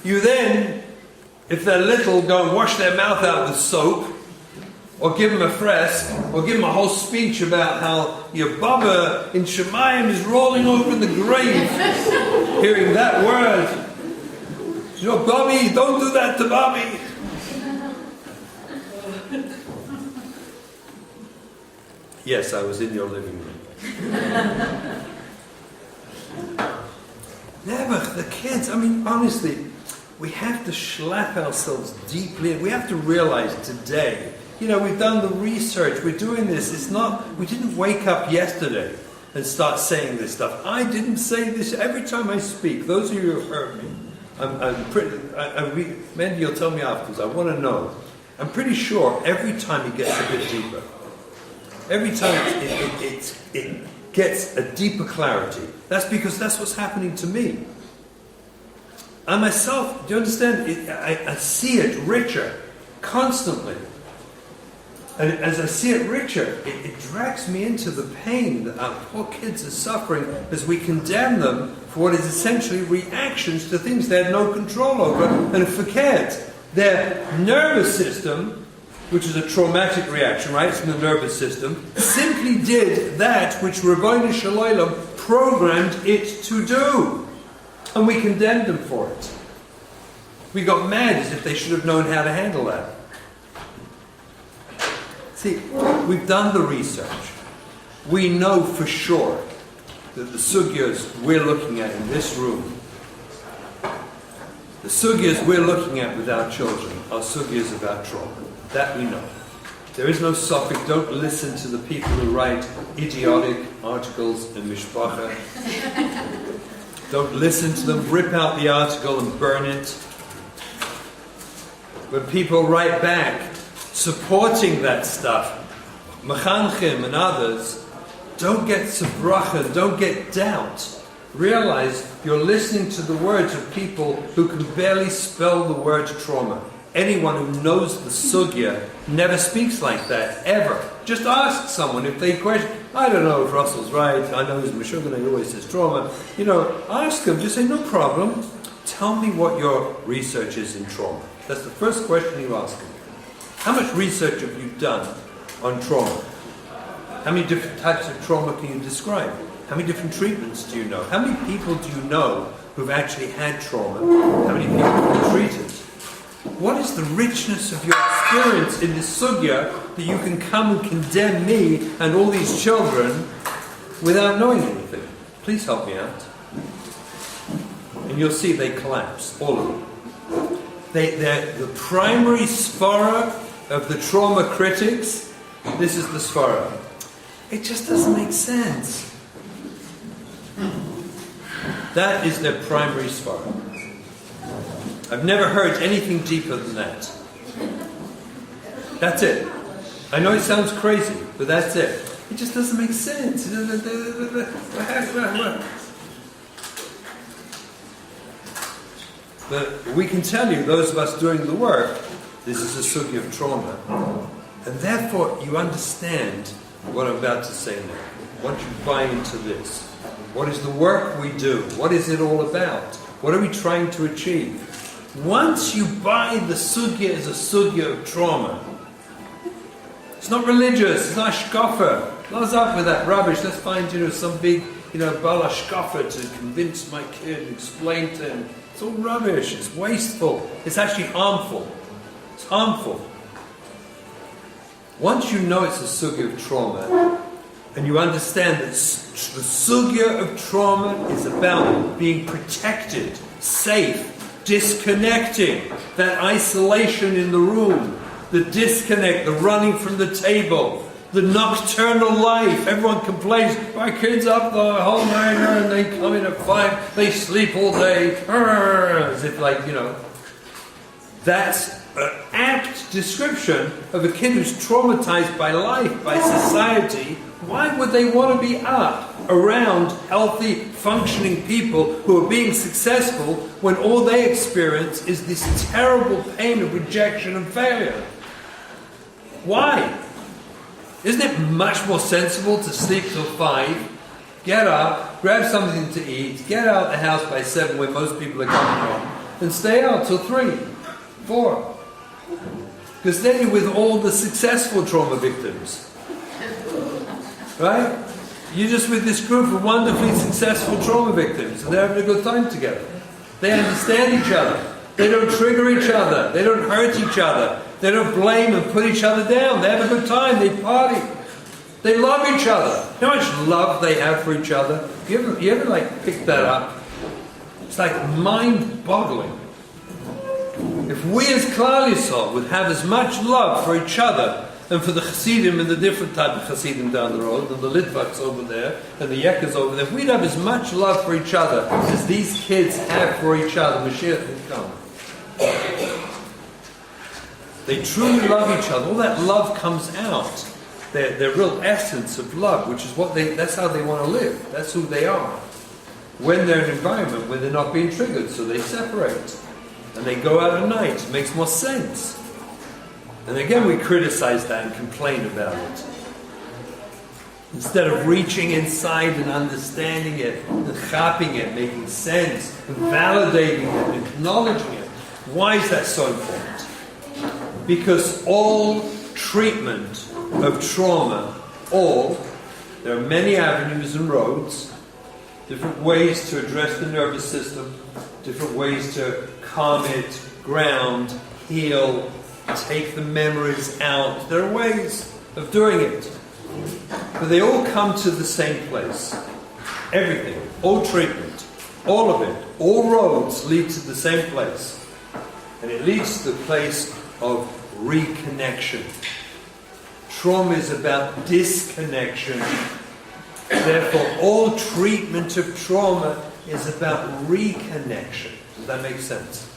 You then, if they're little, go and wash their mouth out with soap, or give them a fresque, or give them a whole speech about how your Baba in Shemayim is rolling over in the grave, hearing that word. You know, Bobby, don't do that to Bobby. Yes, I was in your living room. Never, the kids, honestly, we have to slap ourselves deeply, and we have to realize today, we've done the research, we're doing this, we didn't wake up yesterday and start saying this stuff. I didn't say this every time I speak. Those of you who have heard me, Mandy, you'll tell me afterwards, I want to know. I'm pretty sure every time it gets a bit deeper. Every time it gets a deeper clarity. That's because that's what's happening to me. I myself, do you understand? I see it richer, constantly. And as I see it richer, it drags me into the pain that our poor kids are suffering as we condemn them for what is essentially reactions to things they had no control over and forget. Their nervous system, which is a traumatic reaction, right, from the nervous system, simply did that which Rabbi Shimon programmed it to do. And we condemned them for it. We got mad as if they should have known how to handle that. See, we've done the research. We know for sure that the sugyas we're looking at in this room, the sugyas we're looking at with our children, are sugyas about trauma. That we know. There is no suffix. Don't listen to the people who write idiotic articles in Mishpacha. Don't listen to them. Rip out the article and burn it. When people write back supporting that stuff, Mechanchim and others, don't get sabracha, don't get doubt. Realize you're listening to the words of people who can barely spell the word trauma. Anyone who knows the sugya never speaks like that, ever. Just ask someone if they question, I don't know if Russell's right, I know he's Meshuggah, he always says trauma. You know, ask them, just say, no problem. Tell me what your research is in trauma. That's the first question you ask them. How much research have you done on trauma? How many different types of trauma can you describe? How many different treatments do you know? How many people do you know who've actually had trauma? How many people have been treated? What is the richness of your experience in this sugya that you can come and condemn me and all these children without knowing anything? Please help me out. And you'll see they collapse, all of them. They're the primary svara of the trauma critics. This is the svara. It just doesn't make sense. That is their primary svara. I've never heard anything deeper than that. That's it. I know it sounds crazy, but that's it. It just doesn't make sense. But we can tell you, those of us doing the work, this is a sugya of trauma. And therefore, you understand what I'm about to say now. Once you buy into this, what is the work we do? What is it all about? What are we trying to achieve? Once you buy the sugya as a sugya of trauma, it's not religious, it's not shkafa. What's up with that rubbish? Let's find, some big, bala shkafa to convince my kid and explain to him. It's all rubbish, it's wasteful, it's actually harmful. It's harmful. Once you know it's a sugya of trauma, and you understand that the sugya of trauma is about being protected, safe, disconnecting, that isolation in the room, the disconnect, the running from the table, the nocturnal life. Everyone complains, my kid's up the whole night and they come in at 5, they sleep all day, as if that's an apt description of a kid who's traumatized by life, by society. Why would they want to be up around healthy, functioning people who are being successful when all they experience is this terrible pain of rejection and failure? Why? Isn't it much more sensible to sleep till 5, get up, grab something to eat, get out of the house by 7 when most people are coming home, and stay out till 3, 4? Because then you're with all the successful trauma victims. Right? You're just with this group of wonderfully successful trauma victims, and they're having a good time together. They understand each other. They don't trigger each other. They don't hurt each other. They don't blame and put each other down. They have a good time. They party. They love each other. You know how much love they have for each other? You ever pick that up? It's mind-boggling. If we as Klal Yisrael would have as much love for each other and for the Hasidim and the different type of Hasidim down the road, and the Litvaks over there, and the Yekas over there, if we'd have as much love for each other as these kids have for each other, Mashiach will come. They truly love each other. All that love comes out. Their real essence of love, which is that's how they want to live. That's who they are. when they're in an environment where they're not being triggered, so they separate. And they go out at night. It makes more sense. And again, we criticize that and complain about it. Instead of reaching inside and understanding it, and chapping it, making sense, and validating it, and acknowledging it. Why is that so important? Because all treatment of trauma, there are many avenues and roads, different ways to address the nervous system, different ways to calm it, ground, heal, take the memories out. There are ways of doing it. But they all come to the same place. Everything, all treatment, all of it, all roads lead to the same place. And it leads to the place of reconnection. Trauma is about disconnection. Therefore, all treatment of trauma is about reconnection. Does that make sense?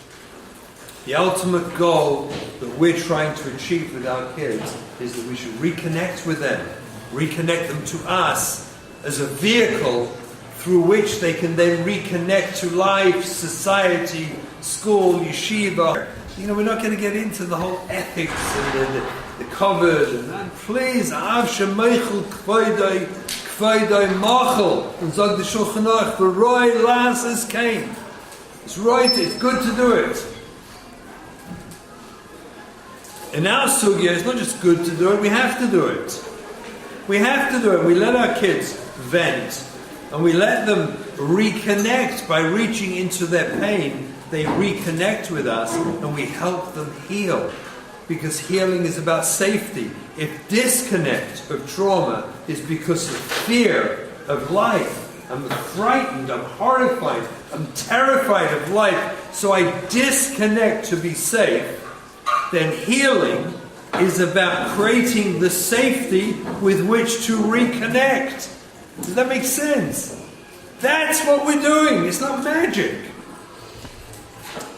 The ultimate goal that we're trying to achieve with our kids is that we should reconnect with them, reconnect them to us as a vehicle through which they can then reconnect to life, society, school, yeshiva. You know, we're not going to get into the whole ethics and the covered and please, Av Shemeichel Kvoidai Machel, and Zog the Shulchan Aruch, the Roy Lasses came. It's right, it's good to do it. In our sugya, it's not just good to do it, we have to do it. We have to do it. We let our kids vent, and we let them reconnect by reaching into their pain. They reconnect with us, and we help them heal. Because healing is about safety. If disconnect of trauma is because of fear of life, I'm frightened, I'm horrified, I'm terrified of life, so I disconnect to be safe, then healing is about creating the safety with which to reconnect. Does that make sense? That's what we're doing. It's not magic.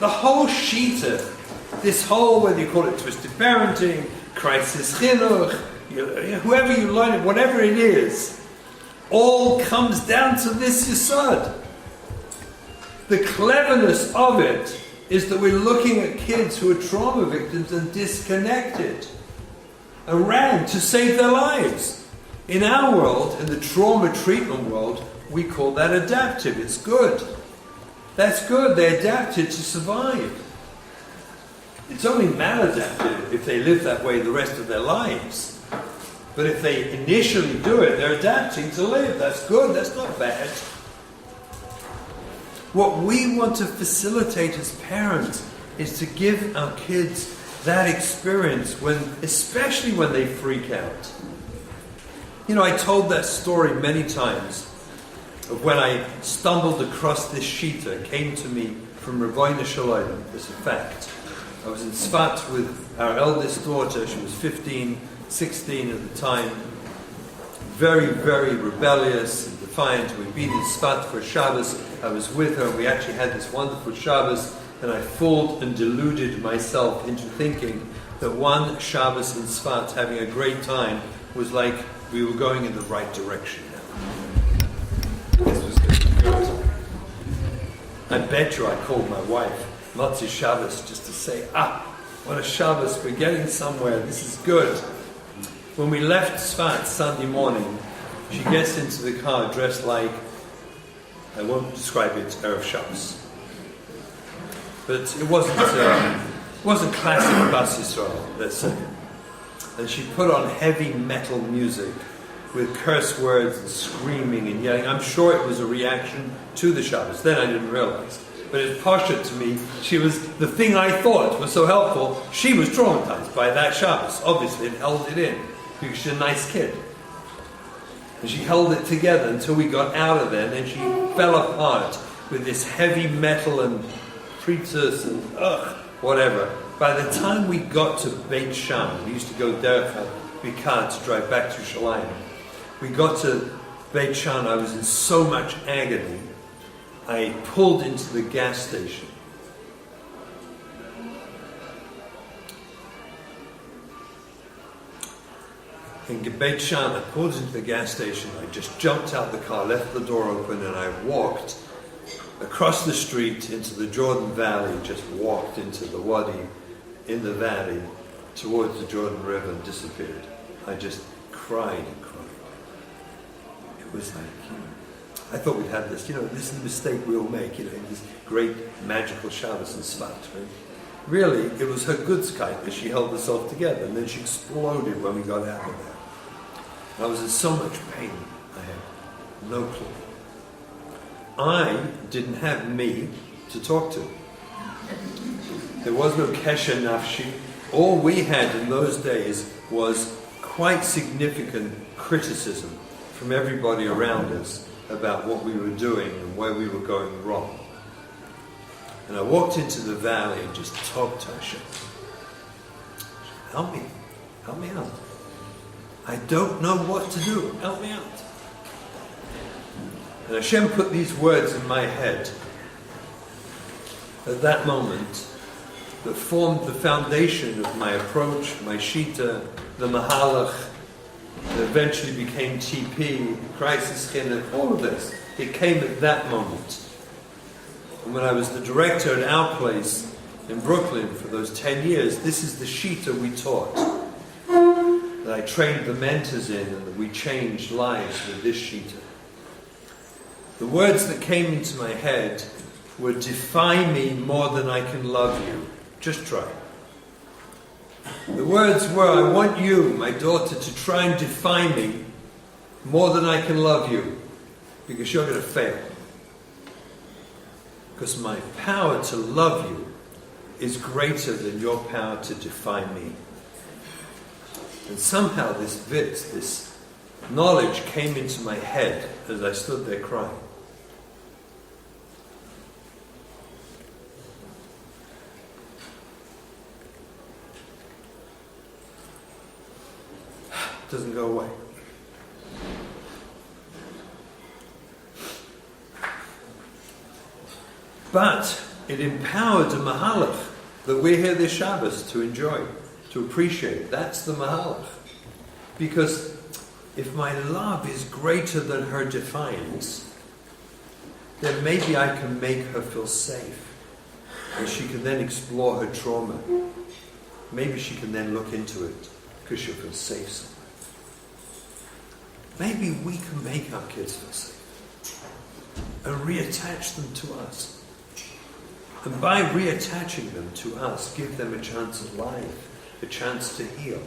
The whole shita, this whole, whether you call it twisted parenting, crisis chinuch, whoever you learn it, whatever it is, all comes down to this yesod. The cleverness of it is that we're looking at kids who are trauma victims and disconnected around to save their lives. In our world, in the trauma treatment world, we call that adaptive. It's good. That's good. They adapted to survive. It's only maladaptive if they live that way the rest of their lives. But if they initially do it, they're adapting to live. That's good. That's not bad. What we want to facilitate as parents is to give our kids that experience, especially when they freak out. You know, I told that story many times of when I stumbled across this shita. It came to me from Rabbi Shalom. It's a fact. I was in Tzfat with our eldest daughter. She was 15, 16 at the time. Very, very rebellious and defiant. We'd been in Tzfat for Shabbos. I was with her. We actually had this wonderful Shabbos, and I fooled and deluded myself into thinking that one Shabbos in Tzfat, having a great time, was like we were going in the right direction now. This was good. I bet you I called my wife Matzi Shabbos just to say, what a Shabbos, we're getting somewhere, this is good. When we left Tzfat Sunday morning, she gets into the car dressed like, I won't describe it, Erev Shabbos. But it wasn't classic Bas Yisrael, let's say. And she put on heavy metal music with curse words and screaming and yelling. I'm sure it was a reaction to the Shabbos. Then I didn't realize. But it's posher to me. She was, the thing I thought was so helpful, she was traumatized by that Shabbos, obviously, and held it in, because she's a nice kid. And she held it together until we got out of there, and then she fell apart with this heavy metal and pretus and whatever. By the time we got to Beit Sham, we used to go derech Bikar to drive back to Shalayim. We got to Beit Sham, I was in so much agony. I pulled into the gas station. In Beit Sham, I pulled into the gas station. I just jumped out the car, left the door open, and I walked across the street into the Jordan Valley, just walked into the wadi in the valley towards the Jordan River and disappeared. I just cried and cried. It was like, I thought we'd had this, this is the mistake we all make, in this great magical Shabbos and Svat, right? Really, it was her Gutzkeit that she held herself together, and then she exploded when we got out of there. I was in so much pain, I had no clue. I didn't have me to talk to. There was no Kesha Nafshi. All we had in those days was quite significant criticism from everybody around us about what we were doing and where we were going wrong. And I walked into the valley and just talked to Hashem. Help me out. I don't know what to do, help me out. And Hashem put these words in my head at that moment that formed the foundation of my approach, my shita, the mahalach, that eventually became TP, crisis chinuch, all of this. It came at that moment. And when I was the director at our place in Brooklyn for those 10 years, this is the shita we taught, that I trained the mentors in, and that we changed lives with this shita. The words that came into my head were, defy me more than I can love you. Just try. The words were, I want you, my daughter, to try and defy me more than I can love you, because you're going to fail. Because my power to love you is greater than your power to defy me. And somehow this knowledge came into my head as I stood there crying. Doesn't go away. But it empowered a mahalach that we're here this Shabbos to enjoy, to appreciate. That's the mahalach. Because if my love is greater than her defiance, then maybe I can make her feel safe. And she can then explore her trauma. Maybe she can then look into it, because she'll feel safe somewhere. Maybe we can make our kids feel safe and reattach them to us. And by reattaching them to us, give them a chance at life, a chance to heal.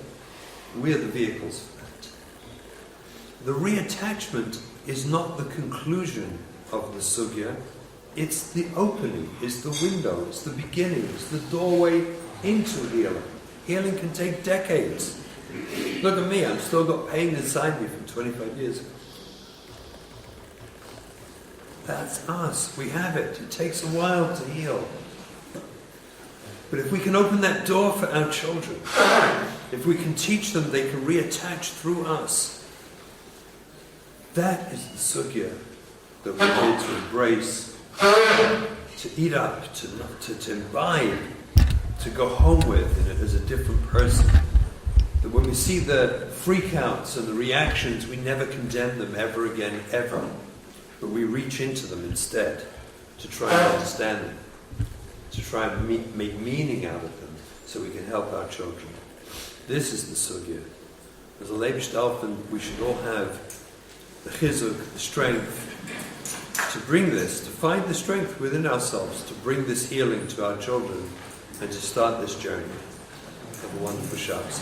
We're the vehicles for that. The reattachment is not the conclusion of the sugya, it's the opening, it's the window, it's the beginning, it's the doorway into healing. Healing can take decades. Look at me, I've still got pain inside me from 25 years ago. That's us. We have it. It takes a while to heal. But if we can open that door for our children, if we can teach them they can reattach through us, that is the sugya that we need to embrace, to eat up, to imbibe, to go home with as a different person. That when we see the freakouts and the reactions, we never condemn them ever again, ever. But we reach into them instead to try and understand them, to try and make meaning out of them so we can help our children. This is the sugya. As a Leibniz Alphen, we should all have the chizuk, the strength to bring this, to find the strength within ourselves, to bring this healing to our children and to start this journey. Have a wonderful Shabbos.